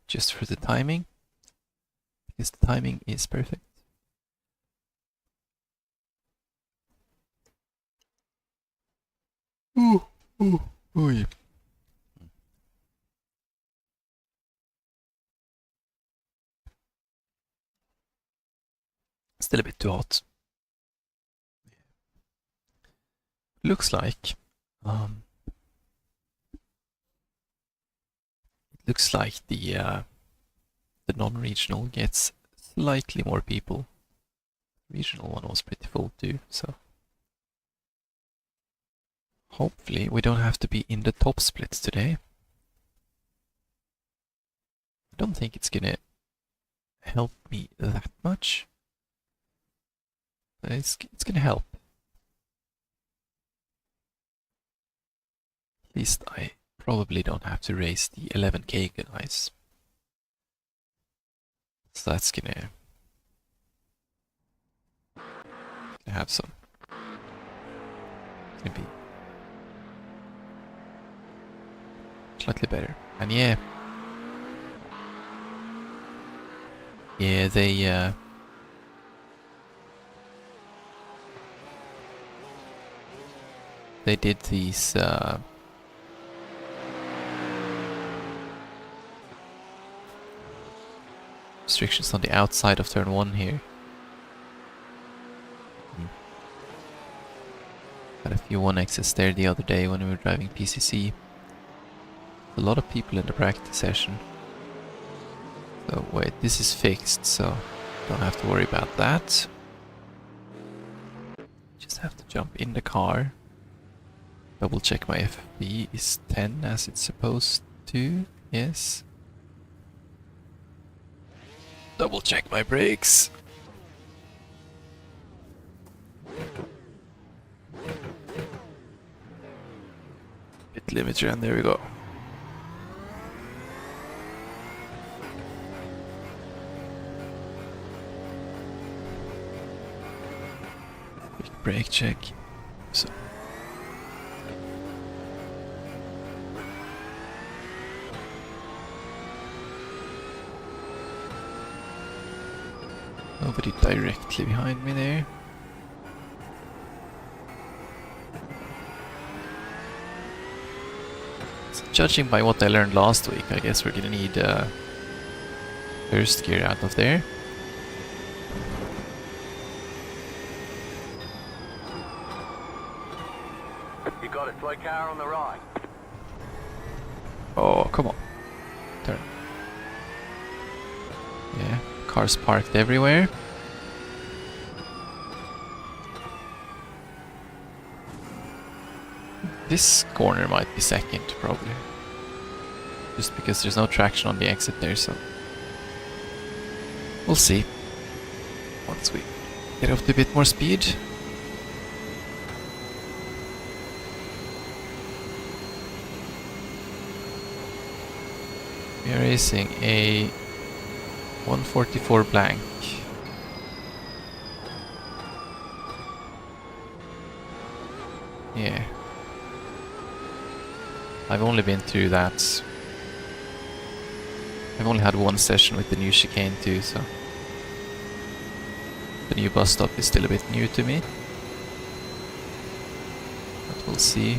just for the timing, because the timing is perfect. Ooh, ooh, ooh. Still a bit too hot. Looks like it looks like the non-regional gets slightly more people. Regional one was pretty full too, so hopefully we don't have to be in the top splits today. I don't think it's gonna help me that much, but it's gonna help. At least I probably don't have to race the 11K guys. So that's gonna have some. It's gonna be slightly better. And yeah, they did these restrictions on the outside of turn 1 here. Had a few 1x's there the other day when we were driving PCC. A lot of people in the practice session. So wait, this is fixed, so don't have to worry about that. Just have to jump in the car. Double check my FFP is 10 as it's supposed to. Yes. Double check my brakes. Bit limiter, and there we go. Quick brake check. So. Nobody directly behind me there. So judging by what I learned last week, I guess we're gonna need first gear out of there. You got a slow car on the right. Oh, come on. Turn. Yeah, cars parked everywhere. This corner might be second, probably. Just because there's no traction on the exit there, so... We'll see. Once we get up to a bit more speed. We are racing a 144 blank. Yeah. I've only been through that. I've only had one session with the new chicane too, so... The new bus stop is still a bit new to me. But we'll see.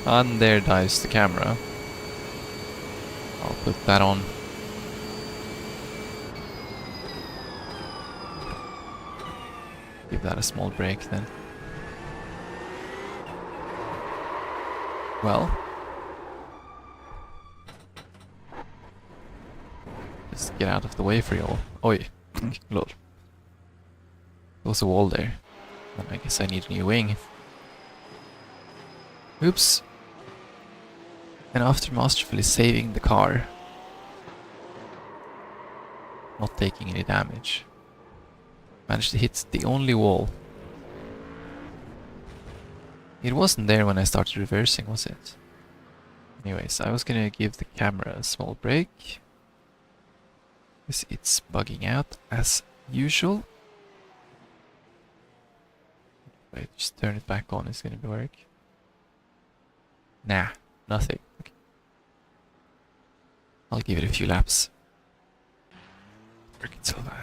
And there dies the camera. I'll put that on. Give that a small break then. Well. Just get out of the way for y'all. Oi. Lol. There was a wall there. And I guess I need a new wing. Oops. And after masterfully saving the car, not taking any damage, managed to hit the only wall. It wasn't there when I started reversing, was it? Anyways, I was gonna give the camera a small break, because it's bugging out as usual. Right, just turn it back on, it's gonna work. Nah, nothing. Okay. I'll give it a few laps. Working so bad.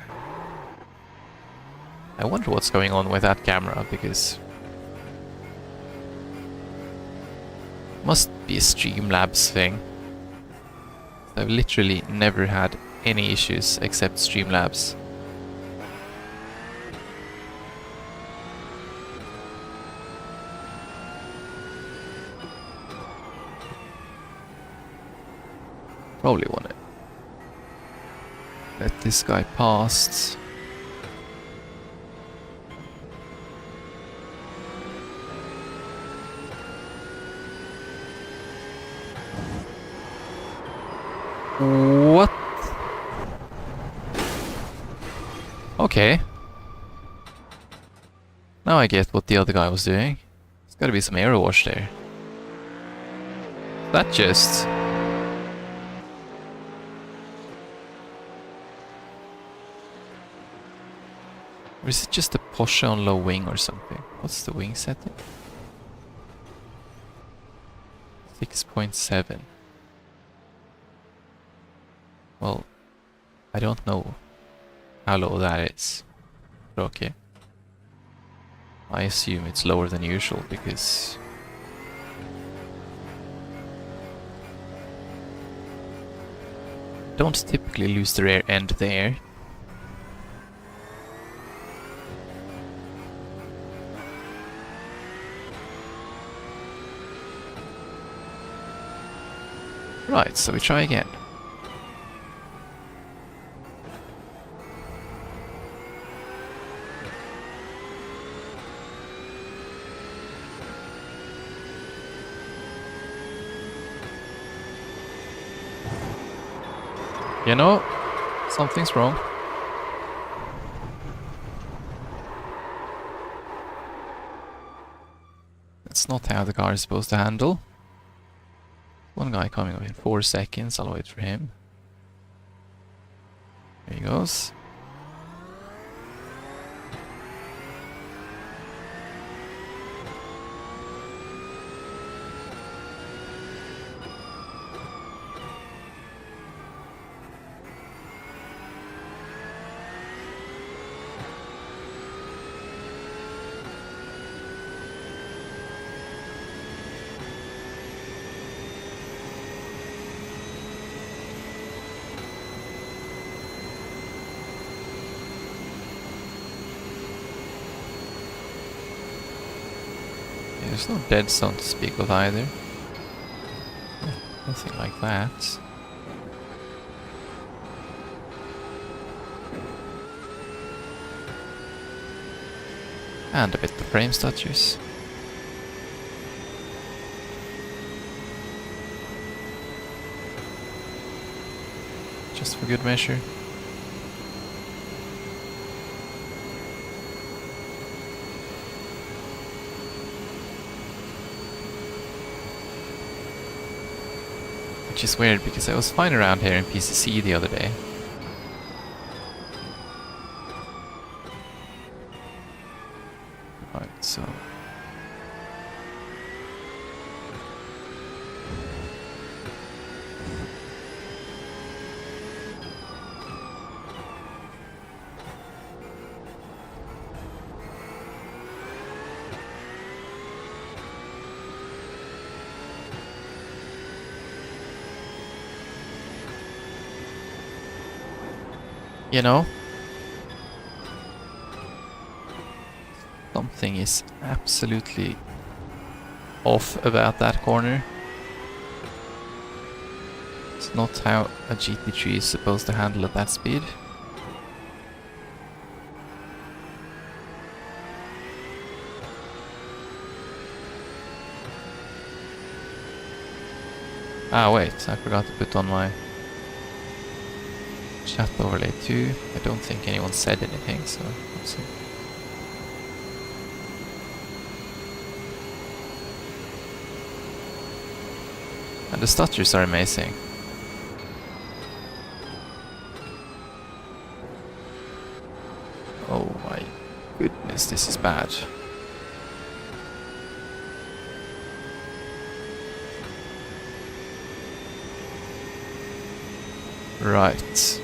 I wonder what's going on with that camera, because must be a Streamlabs thing. I've literally never had any issues except Streamlabs. Probably want to let this guy past. What? Okay. Now I get what the other guy was doing. There's gotta be some air wash there. That just... Or is it just a Porsche on low wing or something? What's the wing setting? 6.7. Well, I don't know how low that is. But okay. I assume it's lower than usual because... don't typically lose the rear end there. Right, so we try again. You know, something's wrong. That's not how the car is supposed to handle. One guy coming up in 4 seconds, I'll wait for him. There he goes. There's no dead zone to speak of either. Nothing like that. And a bit of frame stutters. Just for good measure. Which is weird because I was fine around here in PCC the other day. Right, so... You know, something is absolutely off about that corner. It's not how a GT3 is supposed to handle at that speed. Ah wait, I forgot to put on my chat overlay too. I don't think anyone said anything, so let's see. And the stutters are amazing. Oh my goodness, this is bad. Right.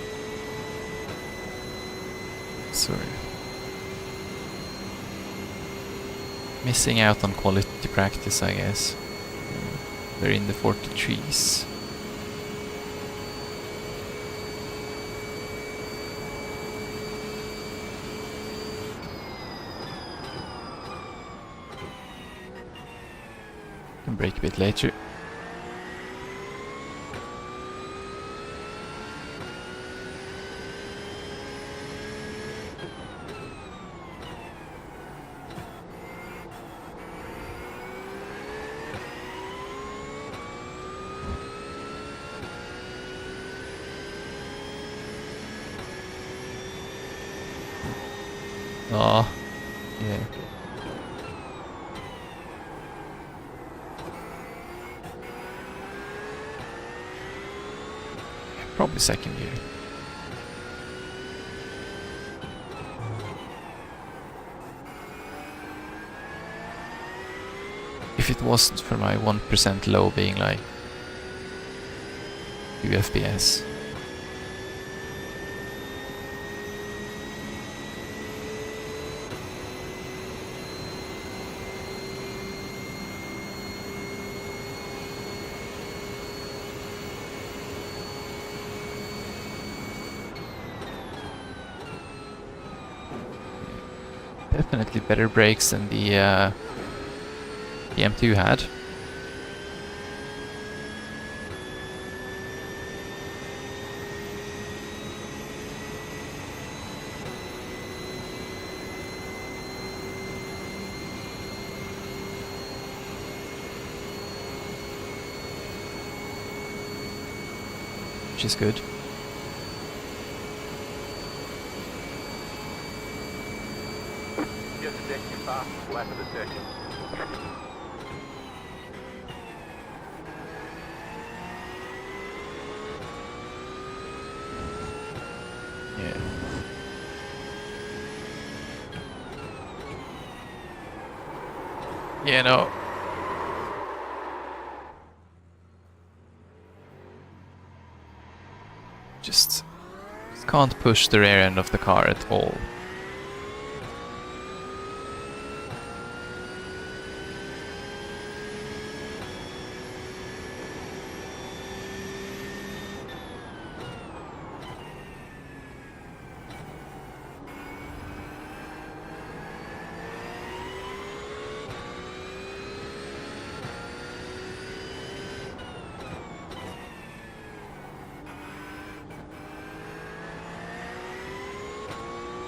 Sorry. Missing out on quality practice, I guess. They're in the 43s. Can brake a bit later. Oh, yeah. Probably second gear. If it wasn't for my 1% low being like 2 FPS. Definitely better brakes than the M2 had. Which is good. Just check your fastest lap of the session. Yeah. Yeah, no. Just can't push the rear end of the car at all.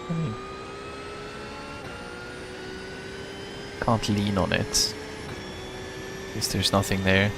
I mean, can't lean on it. Because there's nothing there.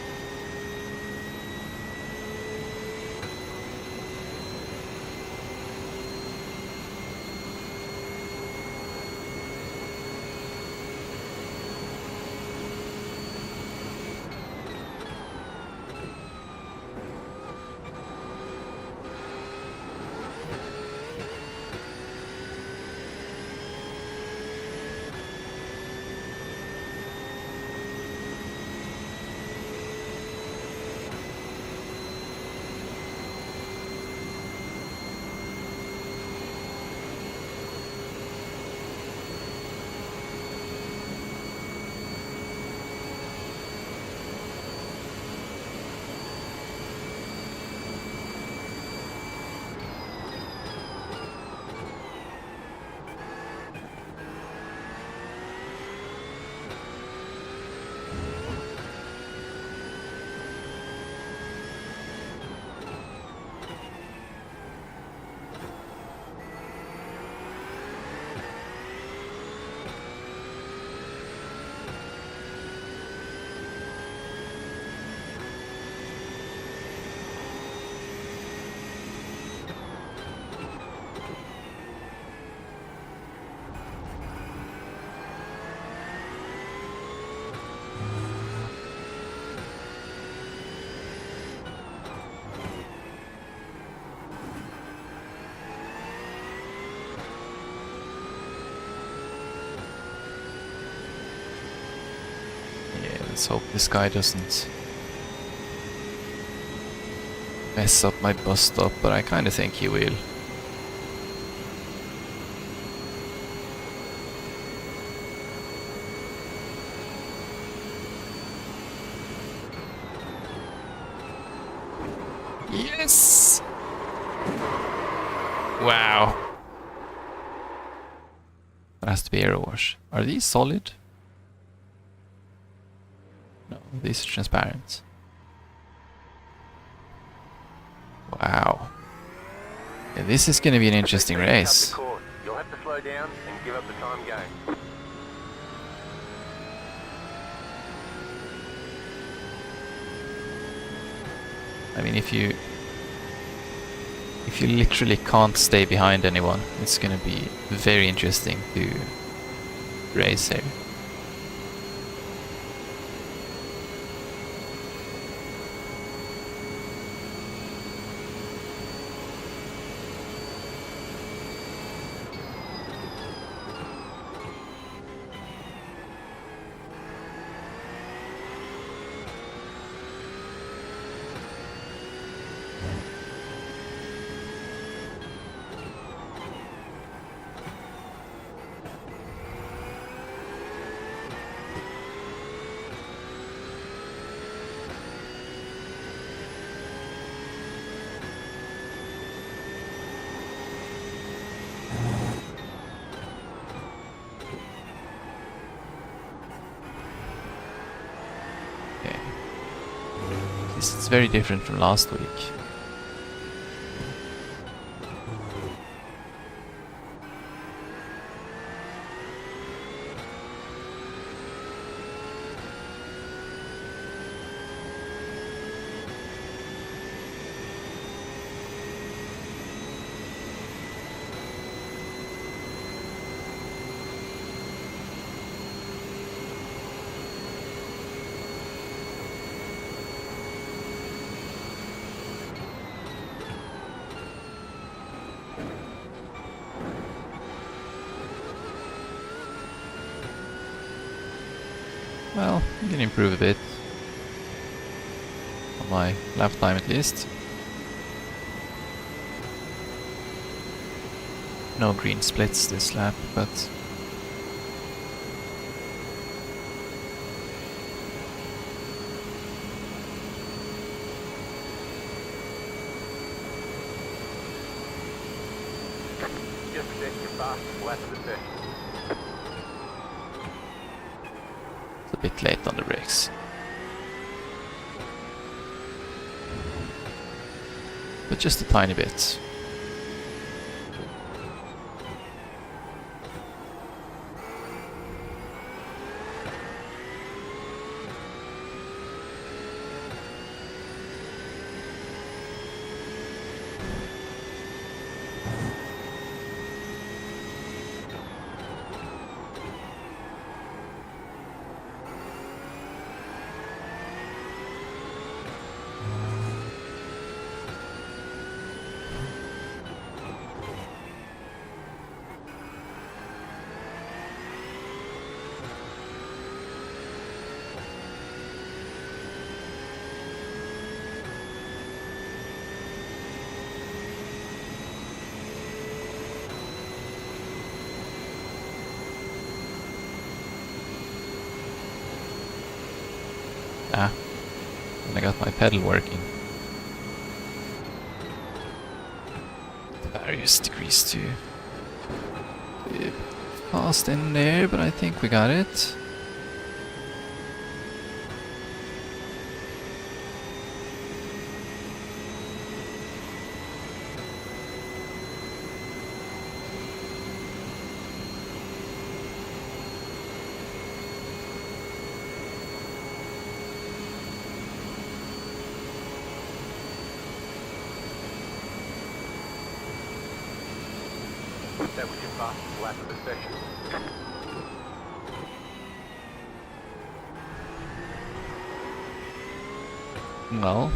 Let's hope this guy doesn't mess up my bus stop, but I kind of think he will. Yes! Wow. That has to be aero wash. Are these solid? No, these are transparent. Wow. Yeah, this is going to be an interesting race. You'll have to slow down and give up the time game. I mean, if you literally can't stay behind anyone, it's going to be very interesting to race here. This is very different from last week. Well, I can improve a bit. On my lap time at least. No green splits this lap, but Just set your fastest lap of the session. it's a bit late on the brakes. But just a tiny bit. Ah, and I got my pedal working. Various degrees too. Fast in there, but I think we got it. That was your fastest lap of the session. Well,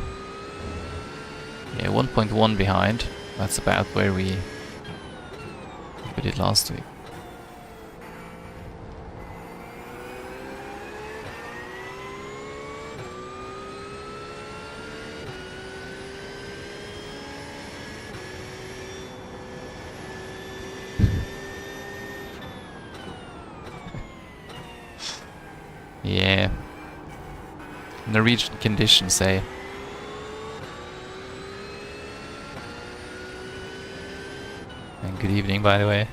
yeah, 1.1 behind. That's about where we did last week. Yeah. Norwegian conditions, eh? And good evening, by the way.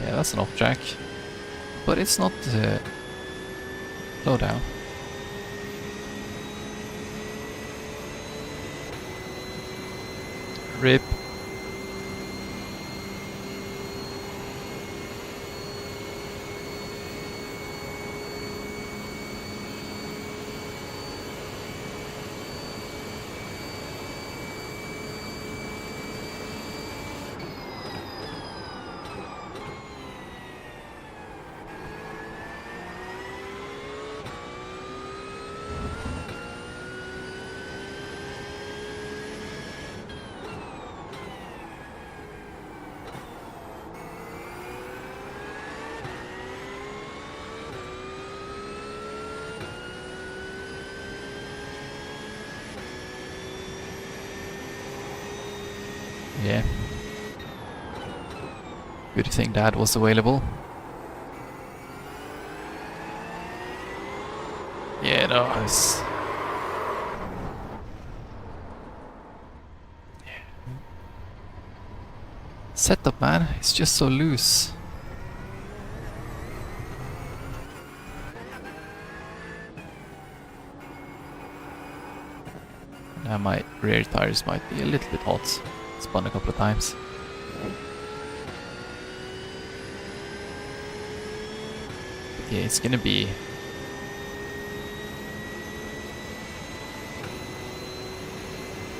Yeah, that's an off track. But it's not low down. RIP. Yeah. Good thing that was available. Yeah, no, it's... Setup, man, it's just so loose. Now my rear tires might be a little bit hot. Spun a couple of times. But yeah, it's gonna be...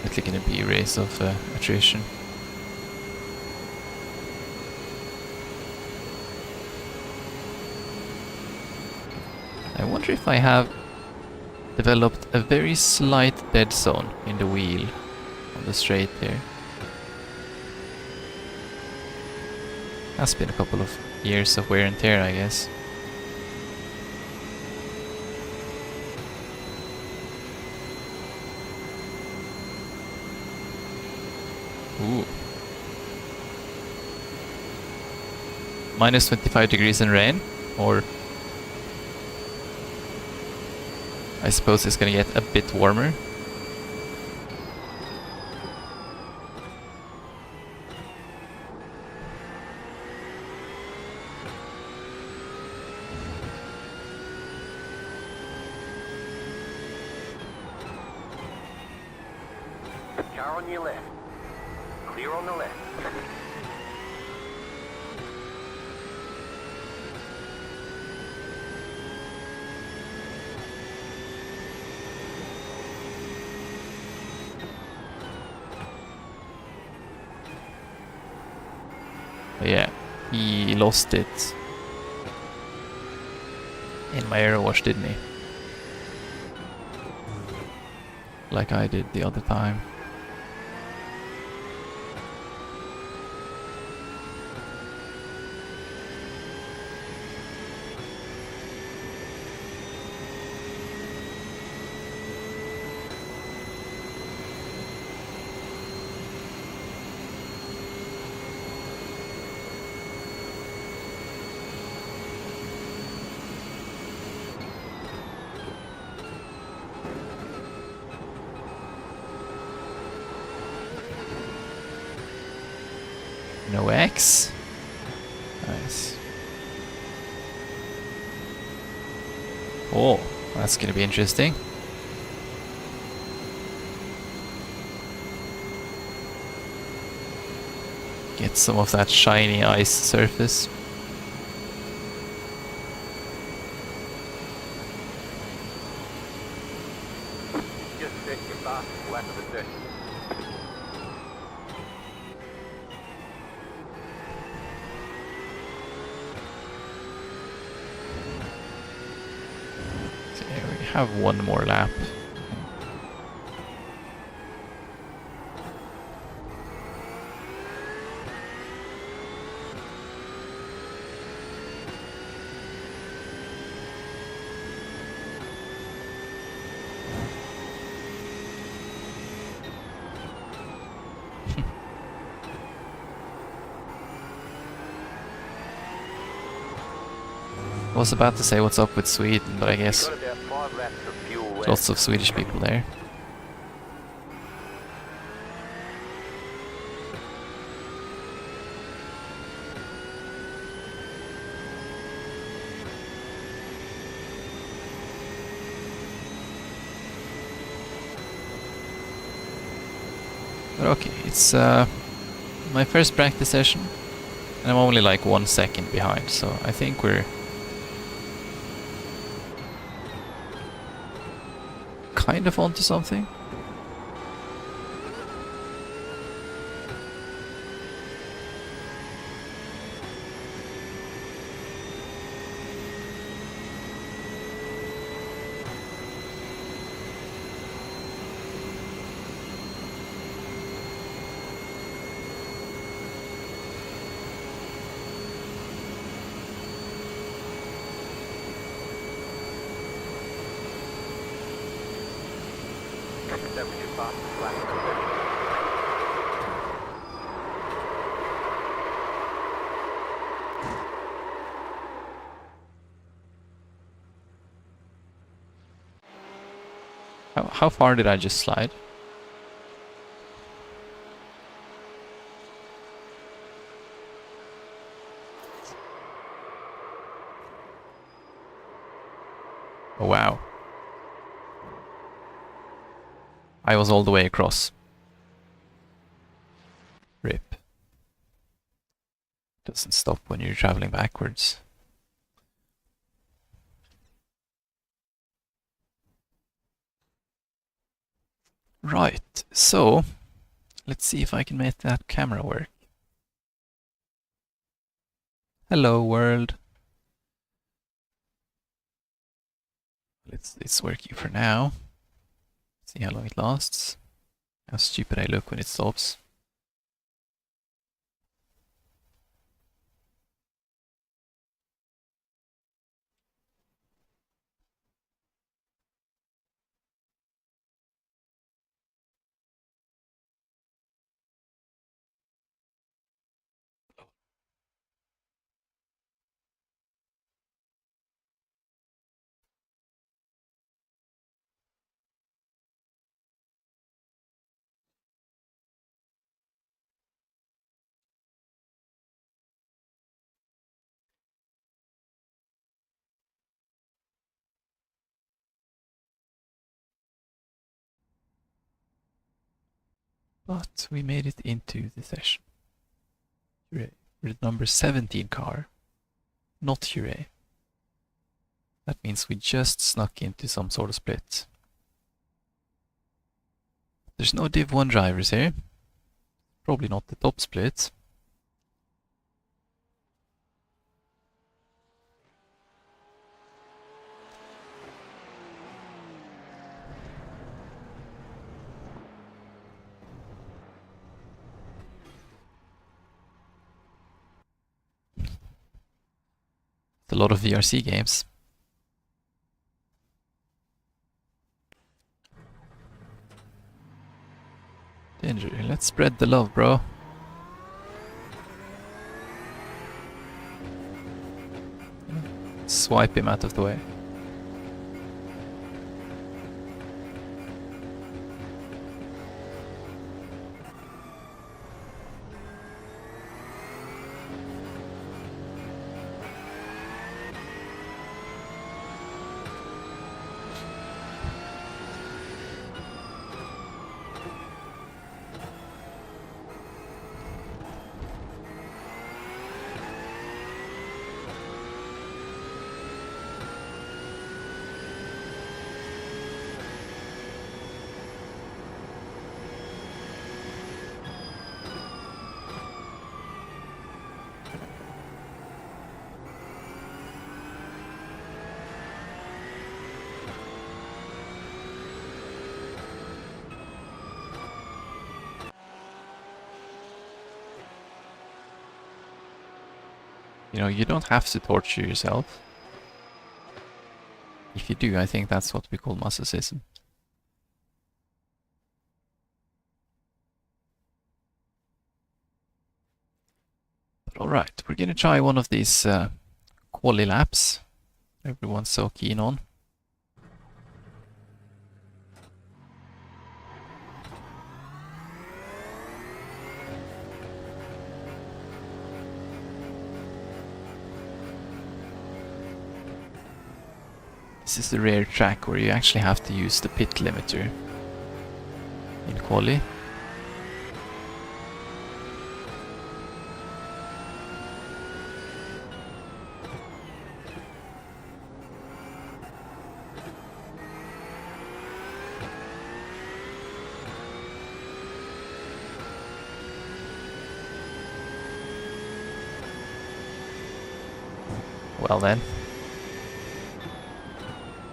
Definitely gonna be a race of attrition. I wonder if I have developed a very slight dead zone in the wheel on the straight there. Has been a couple of years of wear and tear, I guess. Ooh. Minus 25 degrees in rain, or I suppose it's gonna get a bit warmer. Car on your left. Clear on the left. Yeah, he lost it in my aero wash, didn't he? Like I did the other time. No X. Nice. Oh, that's gonna be interesting. Get some of that shiny ice surface. Just set your fastest lap of the session. have one more lap. I was about to say what's up with Sweden, but I guess Got about 5 laps of fuel left. lots of Swedish people there. But okay, it's my first practice session, and I'm only like 1 second behind, so I think we're kind of onto something. That was your fastest lap of the session. How far did I just slide? Oh wow. I was all the way across. RIP. Doesn't stop when you're traveling backwards. Right, so let's see if I can make that camera work. Hello world. It's working for now. See how long it lasts. How stupid I look when it stops. But we made it into the session. Hooray. We're the number 17 car. Not hooray. That means we just snuck into some sort of split. There's no Div 1 drivers here. Probably not the top split. It's a lot of VRC games. Danger, let's spread the love, bro. Swipe him out of the way. You know, you don't have to torture yourself. If you do, I think that's what we call masochism. But alright, we're gonna try one of these quali laps everyone's so keen on. This is the rare track where you actually have to use the pit limiter in quali. Well then.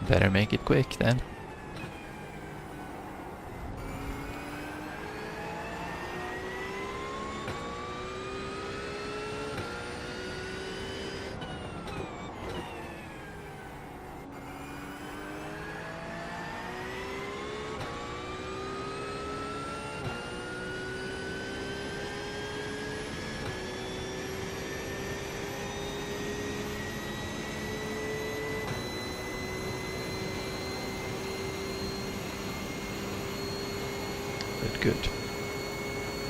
Better make it quick then. Good.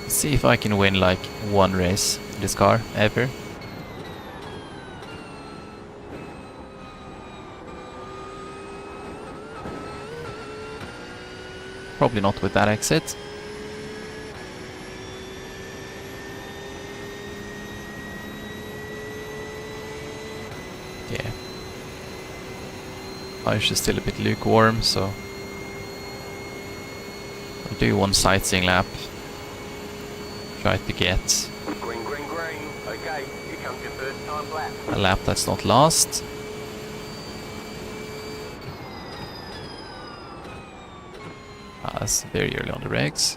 Let's see if I can win like one race in this car ever. Probably not with that exit. Yeah. Tires are still a bit lukewarm, so I'll do one sightseeing lap. Try to get Green, green, green. Okay, here comes your first time lap. a lap that's not last. That's very early on the regs.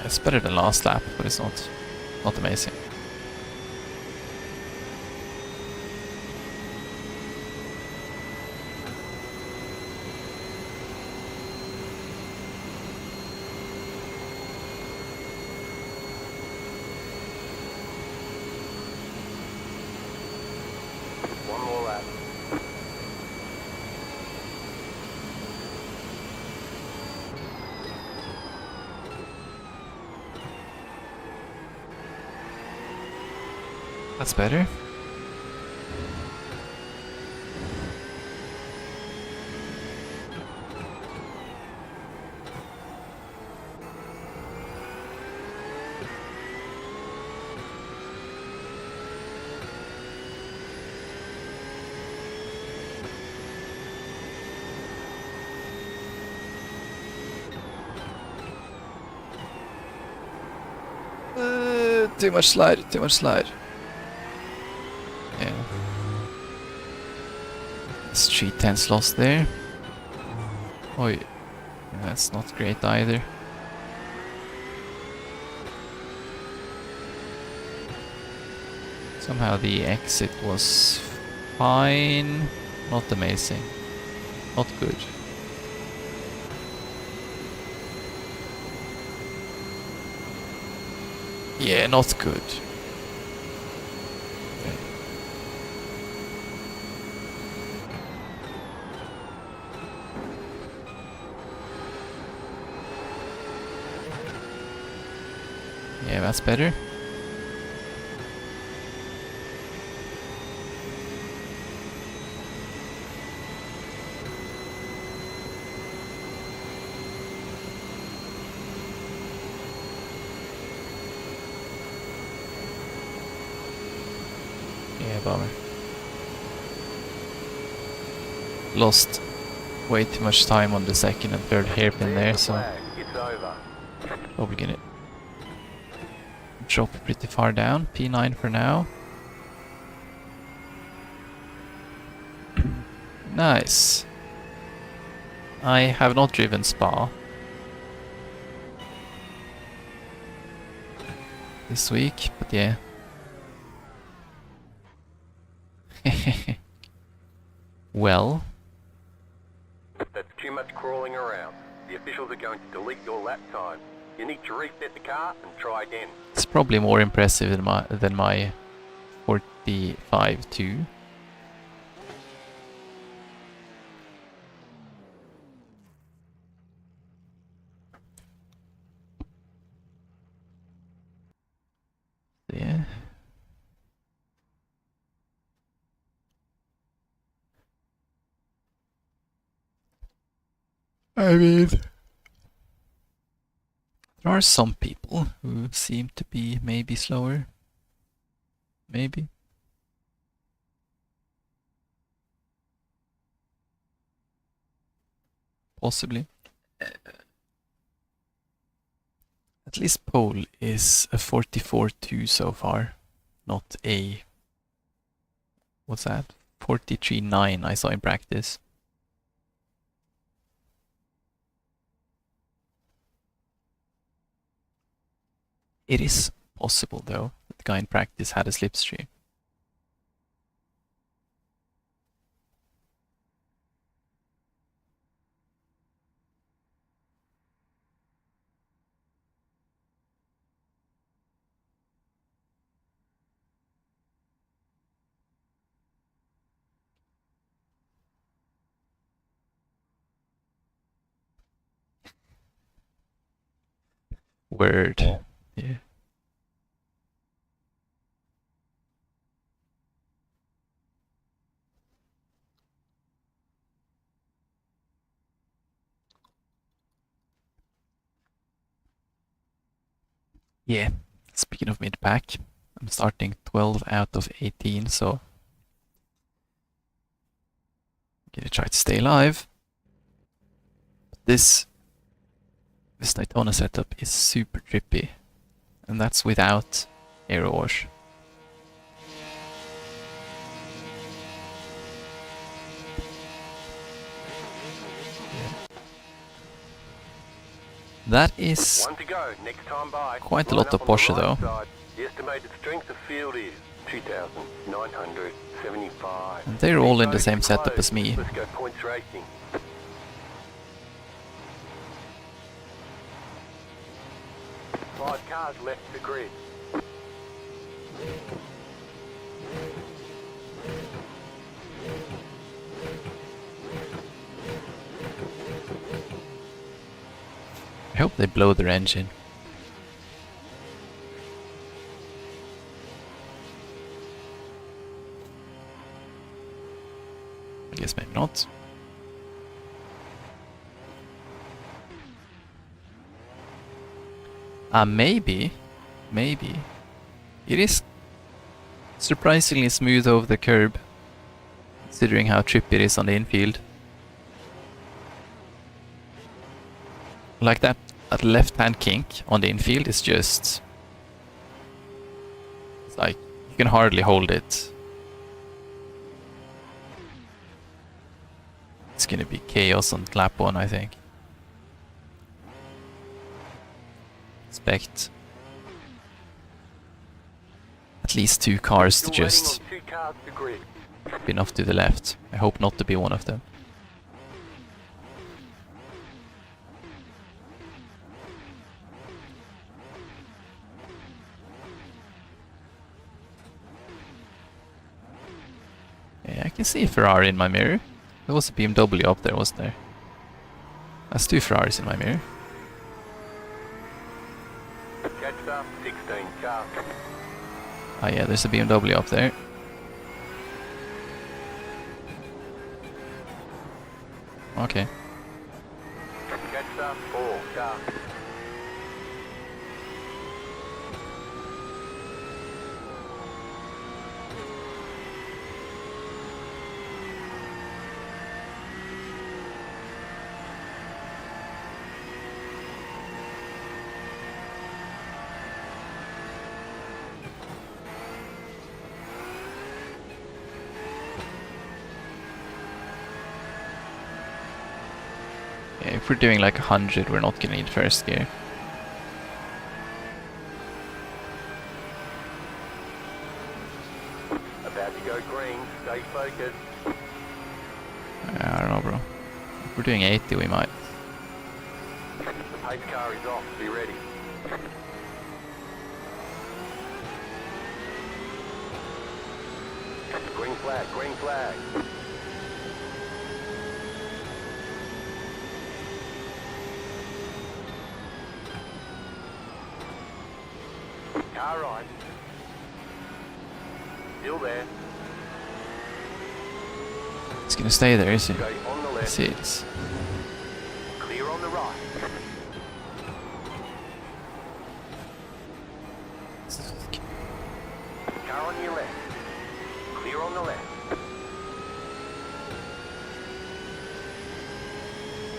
It's better than last lap, but it's not amazing. One more lap. That's better. Too much slide, too much slide. Yeah. Street 10's lost there. Oh, yeah, that's not great either. Somehow the exit was fine. Not amazing. Not good. Yeah, not good. Okay. Yeah, that's better. Yeah, bummer. Lost way too much time on the second and third hairpin there, so It's over. probably gonna drop pretty far down. P9 for now. Nice. I have not driven Spa this week, but yeah. Well, That's too much crawling around. The officials are going to delete your lap time. You need to reset the car and try again. it's probably more impressive than my 45.2. Yeah. I mean, there are some people who seem to be maybe slower. Maybe. Possibly. At least pole is a 44.2 so far, not a... What's that? 43.9 I saw in practice. It is possible though that the guy in practice had a slipstream. Word. Yeah. Yeah. Speaking of mid-pack, I'm starting 12 out of 18, so I'm gonna try to stay alive. This Daytona setup is super trippy, and that's without aero wash. That is One to go. Next time by. quite a Line lot of up on the Porsche right though. side. The estimated strength of field is 2,975. And they're all in the East same Coast setup as closed. me. Let's go points racing. 5 cars left the grid. I hope they blow their engine. I guess maybe not. Maybe. Maybe. It is surprisingly smooth over the curb, considering how trippy it is on the infield. Like that left-hand kink on the infield is just... It's like, you can hardly hold it. It's gonna be chaos on lap 1, I think. Expect at least 2 cars to Still waiting just on 2 cars to grid. been off to the left. I hope not to be one of them. Yeah, I can see a Ferrari in my mirror. There was a BMW up there, wasn't there? That's 2 Ferraris in my mirror. Catch up, 16 car. Ah yeah, there's a BMW up there. Okay. Catch up, 4 car. Yeah, if we're doing like 100, we're not gonna need first gear. About to go green, stay focused. I don't know, bro. If we're doing 80, we might. The pace car is off, be ready. Green flag, green flag. Car right. Still there. It's gonna stay there, is it? Go on the left. Yes, it is. Clear on the right. Car on your left. Clear on the left.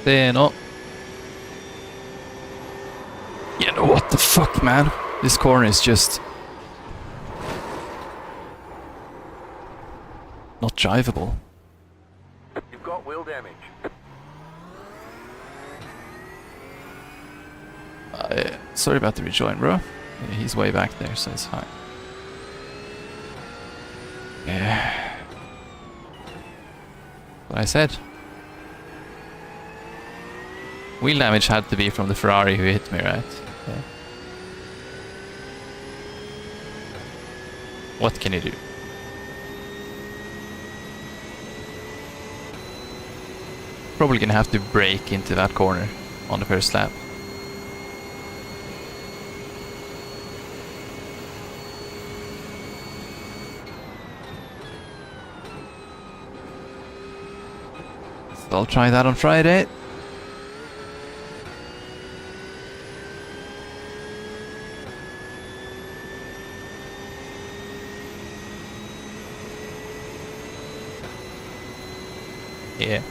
There, no. Yeah, no, what the fuck, man? This corner is just not drivable. You've got wheel damage. Sorry about the rejoin, bro. Yeah, he's way back there, so it's fine. Yeah. What I said. Wheel damage had to be from the Ferrari who hit me, right? Yeah. What can you do? Probably gonna have to brake into that corner on the first lap. So I'll try that on Friday. Yeah.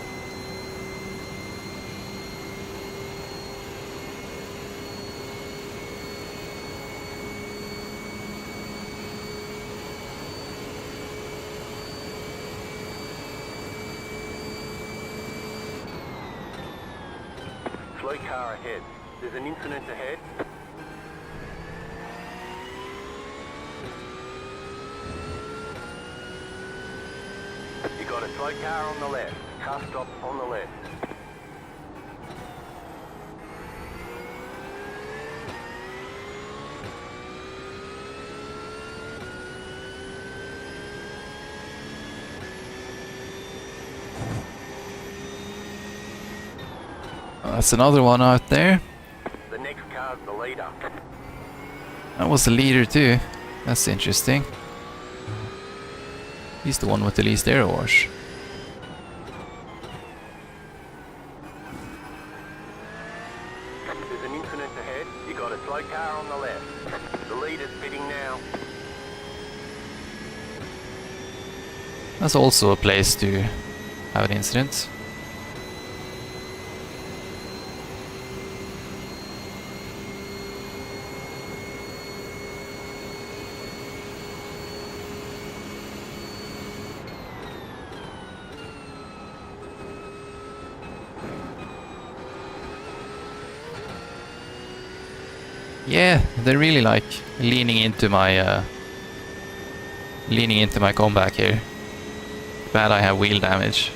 Slow car ahead. There's an incident ahead. You got a slow car on the left. Car stop on the left. That's another one out there. The next car's the leader. That was the leader too. That's interesting. He's the one with the least air wash. There's an incident ahead. You got a slow car on the left. The leader's pitting now. That's also a place to have an incident. Yeah, they're really like leaning into my comeback here. bad I have wheel damage.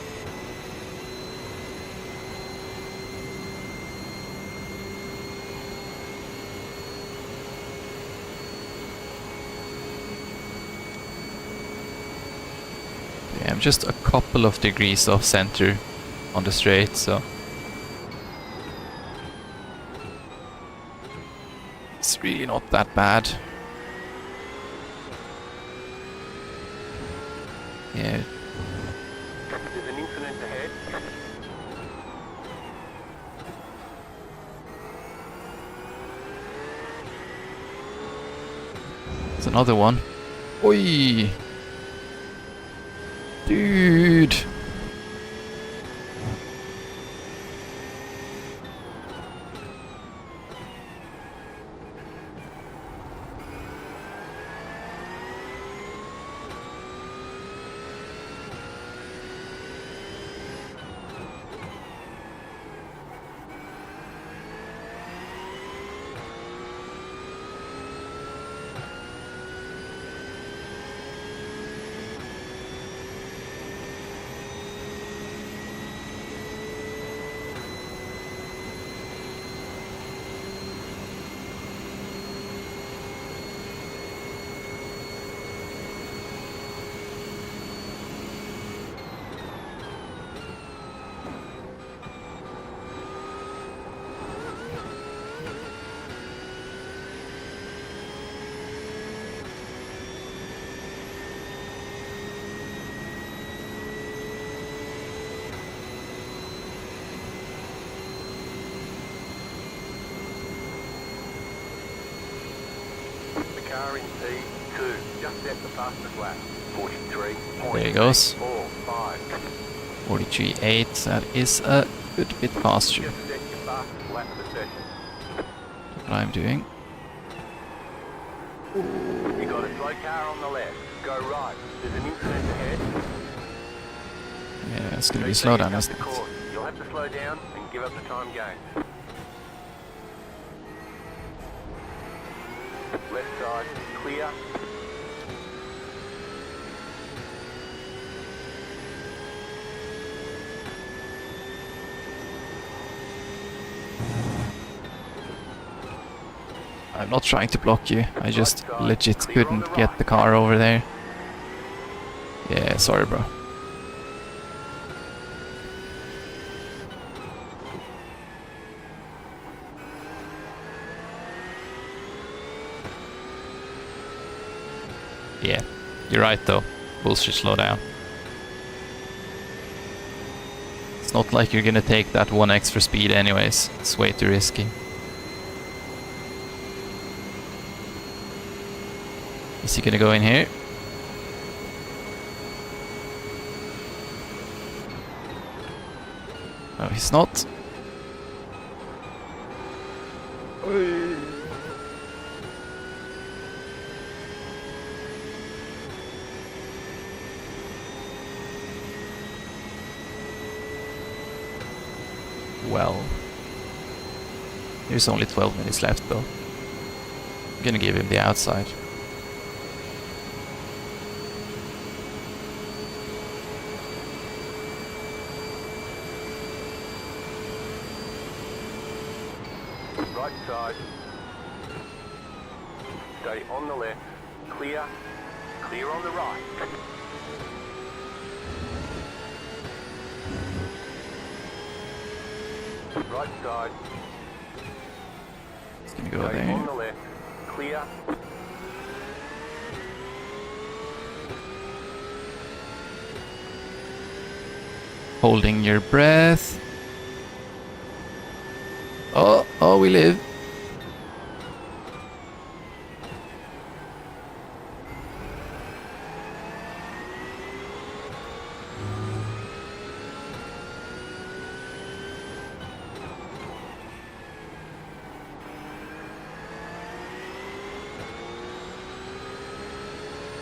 Yeah, I'm just a couple of degrees off center on the straight, so it's really not that bad. Yeah. There's an incident ahead. There's another one. Oi! Dude! Car in P2, just set the fastest lap. 43. There he goes. 4.5. 43.8. That is a good bit faster. Just set your fastest lap of the session. What I'm doing. You got a slow car on the left. Go right. There's an incident ahead. Yeah, it's gonna be Make slow sure you down, cut isn't the it? course. You'll have to slow down and give up the time gained. Left side, clear. I'm not trying to block you. I just Right side, legit clear on couldn't the get right. the car over there. Yeah, sorry, bro. Yeah, you're right though. Bulls should slow down. It's not like you're gonna take that 1x for speed anyways. It's way too risky. Is he gonna go in here? No, he's not. Well, there's only 12 minutes left though. I'm gonna give him the outside. Right side. Stay on the left. Clear. Clear on the right. Right side. It's gonna go Stay on there. the left. Clear. Holding your breath. Oh, we live.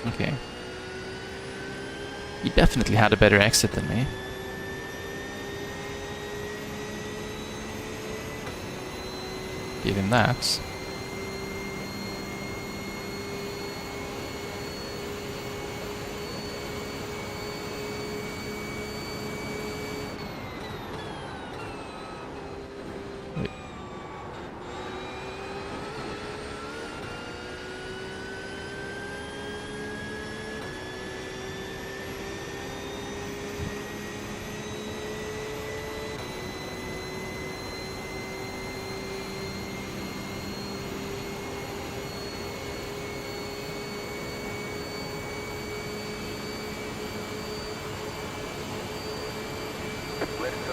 Okay. He definitely had a better exit than me. Give him that.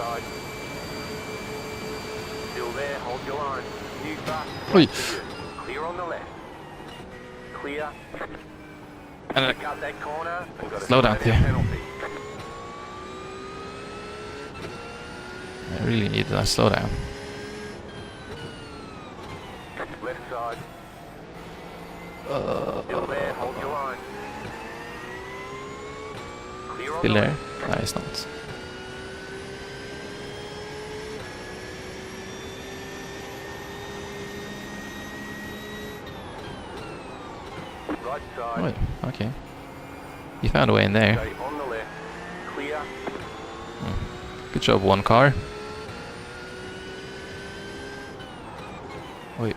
side. Still there, hold your line. New car. Oi. Clear on the left. Clear. And Cut that corner and got a slow down slowdown here. penalty. I really need that slowdown. Left side. Still there, hold your line. Clear on Still the there? left. No, it's not. Right side. Wait, okay. You found a way in there. Okay, on the left. Clear. Good job, one car. Wait.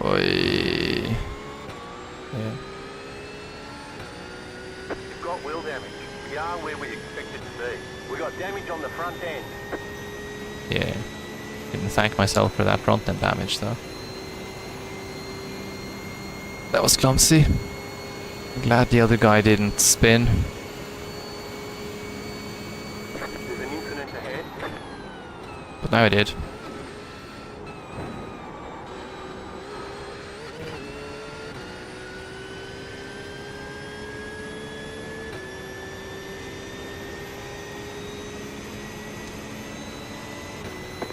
Oi. Yeah. You've got wheel damage. We are where we expected to be. We got damage on the front end. Yeah. Didn't thank myself for that front end damage though. That was clumsy. I'm glad the other guy didn't spin. There's an incident ahead. But now I did.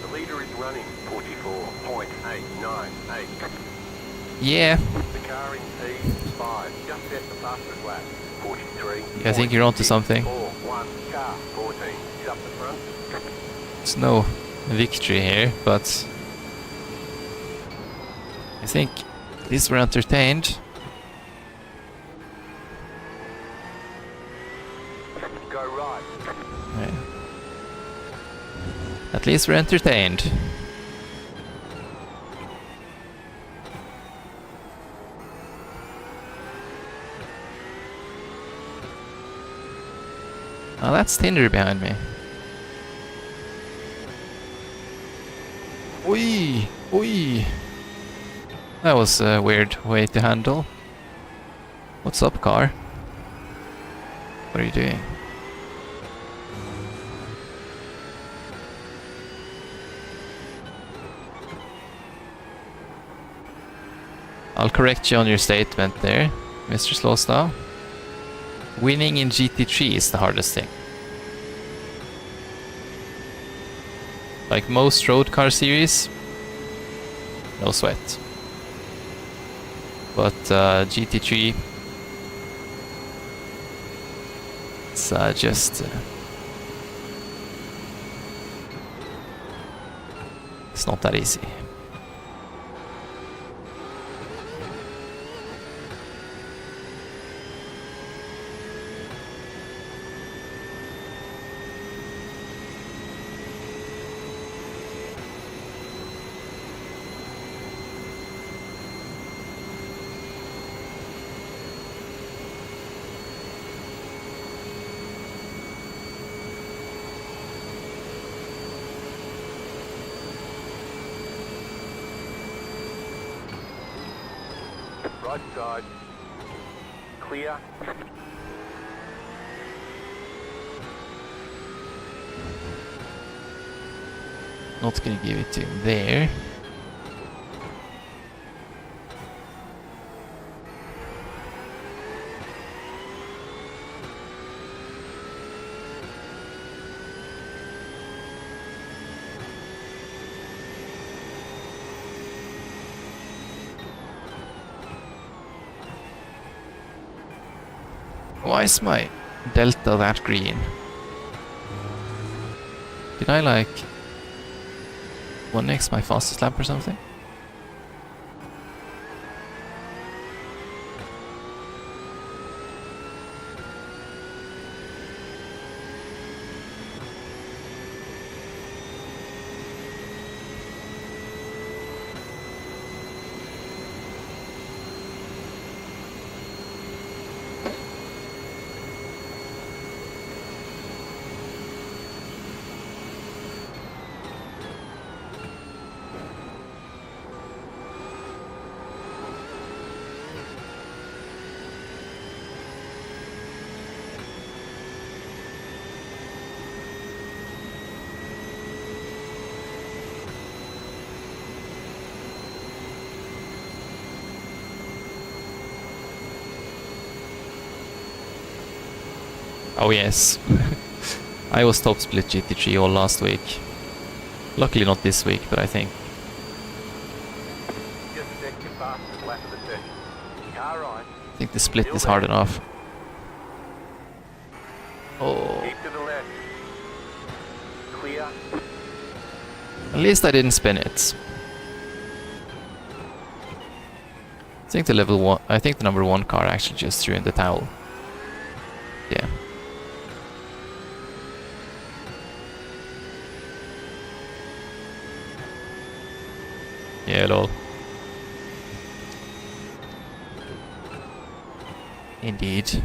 The leader is running 44.898. Yeah. The car in P5 just set the fastest lap. 43. Yeah, I think you're onto something. 1 car 14 is up the front. It's no victory here, but I think at least we're entertained. Go right. Yeah. At least we're entertained. Oh, that's Tinder behind me. Oi! Oi! That was a weird way to handle. What's up, car? What are you doing? I'll correct you on your statement there, Mr. Slowstyle. Winning in GT3 is the hardest thing. Like most road car series, no sweat. But GT3, it's just... it's not that easy. Right side. Clear. Not gonna give it to him there. Why is my delta that green? Did I like 1x my fastest lap or something? Oh yes. I was top split GT3 all last week. Luckily not this week, but I think. Just check your fastest lap of the session. Car right. I think the split is hard enough. Oh. Keep to the left. Clear. At least I didn't spin it. I think the level 1, I think the number 1 car actually just threw in the towel. Yeah. Yeah, lol. Indeed.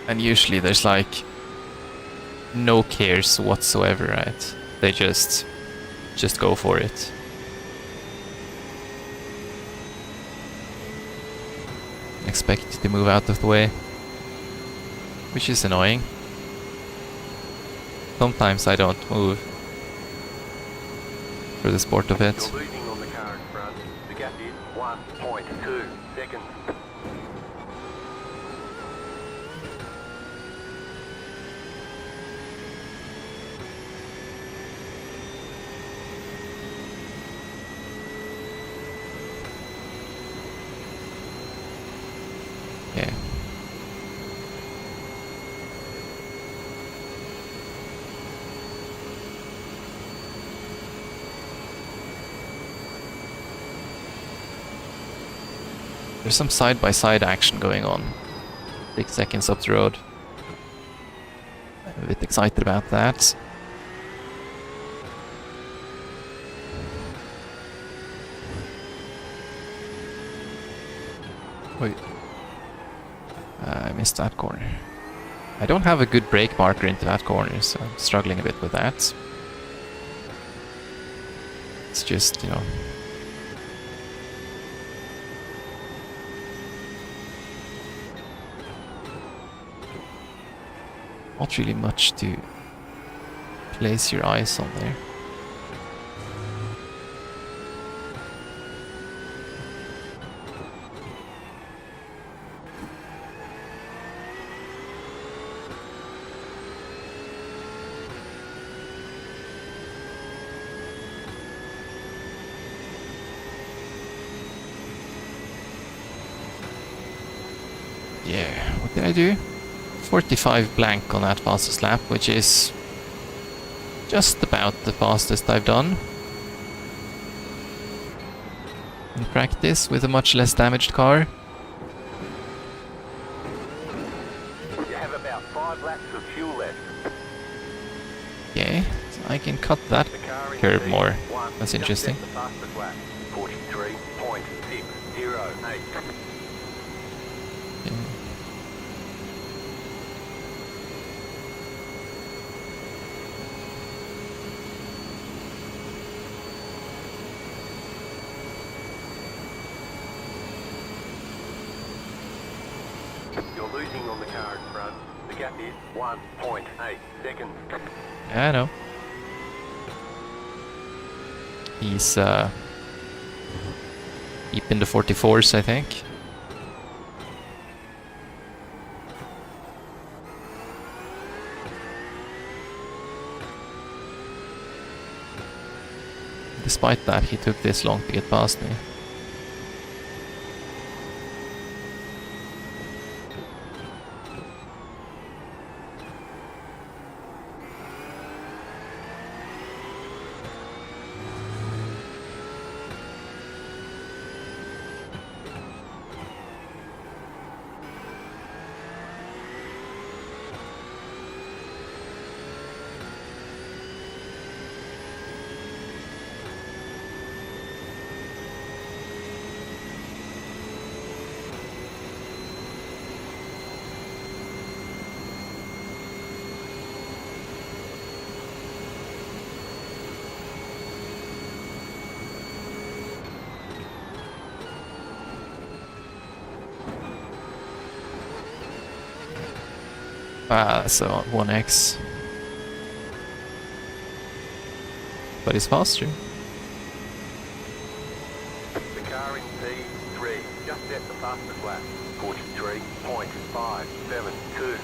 And usually there's like no cares whatsoever, right? They just go for it. Expect you to move out of the way, which is annoying. Sometimes I don't move for the sport of it. You're losing on the car in front. The gap is 1.2 seconds. Yeah. There's some side-by-side action going on. 6 seconds up the road. I'm a bit excited about that. Wait. I missed that corner. I don't have a good brake marker into that corner, so I'm struggling a bit with that. It's just, you know... not really much to place your eyes on there. Yeah, what did I do? 45 blank on that fastest lap, which is just about the fastest I've done in practice with a much less damaged car. You have about 5 laps of fuel left. Yeah, so I can cut that The car in curve P1 more. That's just interesting. set the fastest lap. 43.608. Yeah. You're losing on the car in front. The gap is 1.8 seconds. Yeah, I know. He's deep in the 44s, I think. Despite that, he took this long to get past me. Ah, so 1x. but it's faster. The car in P3 just set the fastest lap. 43.572.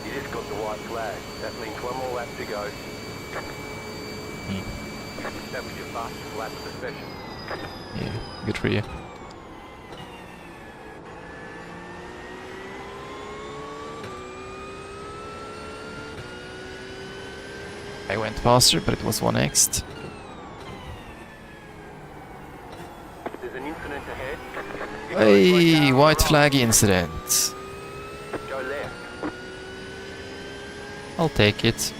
You just got the white flag. That means one more lap to go. That was your fastest lap of the session. Yeah, good for you. I went faster, but it was 1x. There's an incident ahead. Hey, white flag incident. Go left. I'll take it.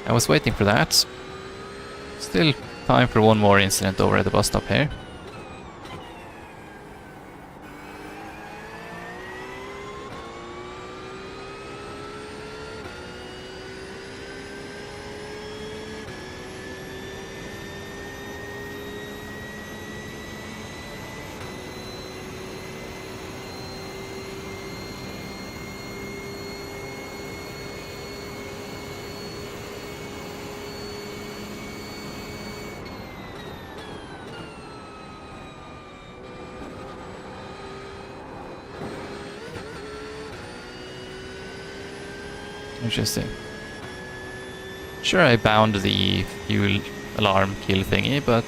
I was waiting for that. Still time for one more incident over at the bus stop here. Interesting. Sure, I bound the fuel alarm kill thingy, but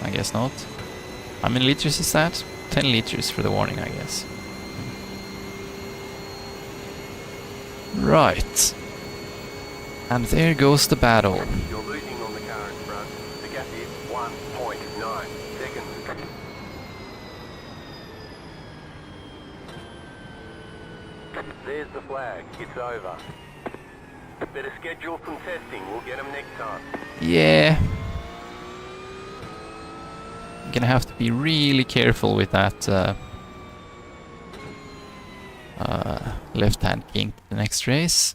I guess not. How many liters is that? 10 liters for the warning, I guess. Right. And there goes the battle. You're losing on the car in front. The gap is 1.9 seconds. There's the flag. It's over. Better schedule some testing. We'll get them next time. Yeah. I'm gonna have to be really careful with that left-hand kink the next race.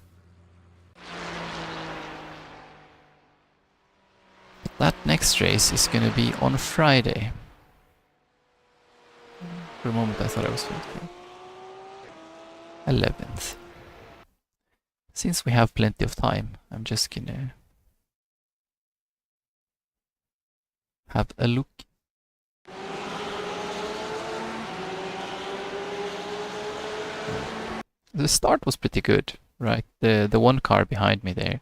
But that next race is gonna be on Friday. For a moment I thought I was 15. 11th. Since we have plenty of time, I'm just gonna have a look. The start was pretty good, right? The one car behind me there,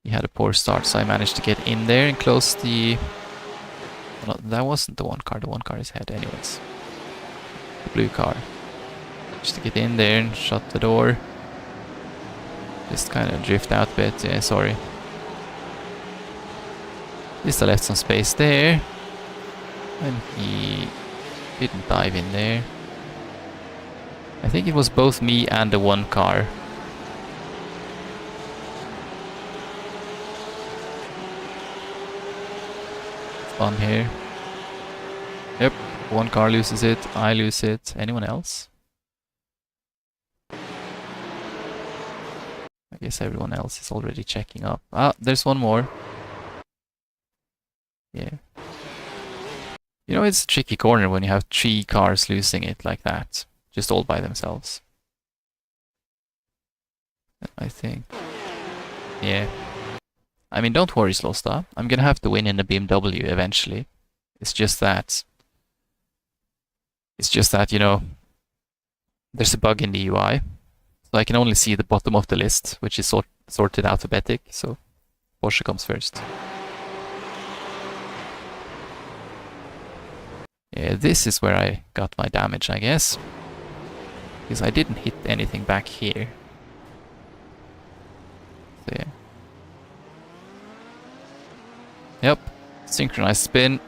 he had a poor start, so I managed to get in there and close the... Well, that wasn't the one car is ahead anyways. The blue car. Just to get in there and shut the door. Just kind of drift out a bit, yeah, sorry. At least I left some space there. And he didn't dive in there. I think it was both me and the one car. Fun here. Yep, one car loses it, I lose it. Anyone else? I guess everyone else is already checking up. Ah, there's one more. Yeah. You know, it's a tricky corner when you have 3 cars losing it like that. Just all by themselves. I think. Yeah. I mean, don't worry, Slosta. I'm gonna have to win in the BMW eventually. It's just that... you know, there's a bug in the UI. So I can only see the bottom of the list, which is sorted alphabetic, so Porsche comes first. Yeah, this is where I got my damage, I guess. Because I didn't hit anything back here. So yeah. Yep. Synchronized spin.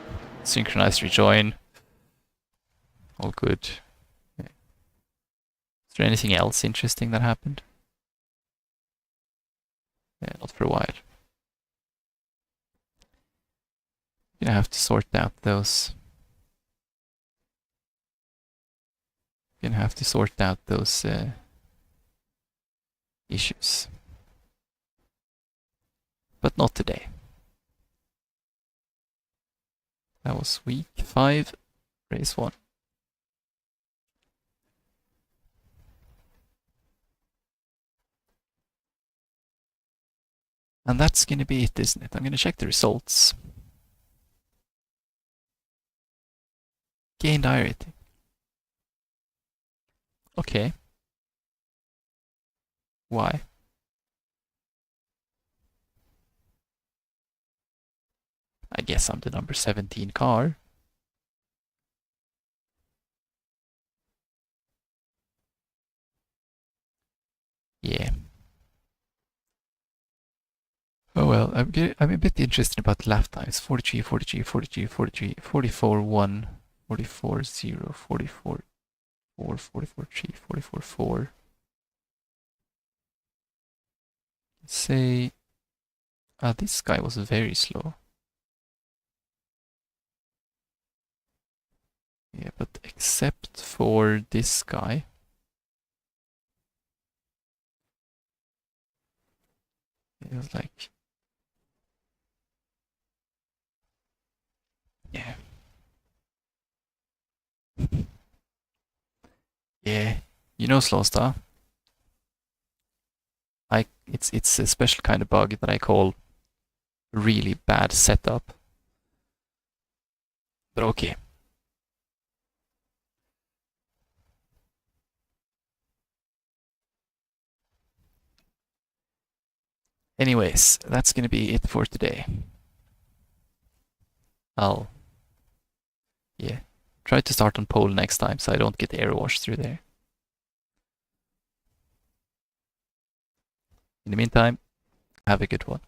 Synchronized rejoin. All good. Yeah. Is there anything else interesting that happened? Yeah, not for a while. Gonna have to sort out those. Gonna have to sort out those issues. But not today. That was week 5, race 1. And that's gonna be it, isn't it? I'm gonna check the results. Gained iRacing. Okay. Why? I guess I'm the number 17 car. Yeah. Oh well, I'm a bit interested about lap times. 43, 43, 43, 43, 44, 1, 44, 0, 44, 4, 44, 3, 44, 4. Say, this guy was very slow. Yeah, but except for this guy. It was like, yeah. Yeah, you know Slowstar. It's a special kind of bug that I call really bad setup. But okay. Anyways, that's gonna be it for today. I'll try to start on pole next time so I don't get air wash through there. In the meantime, have a good one.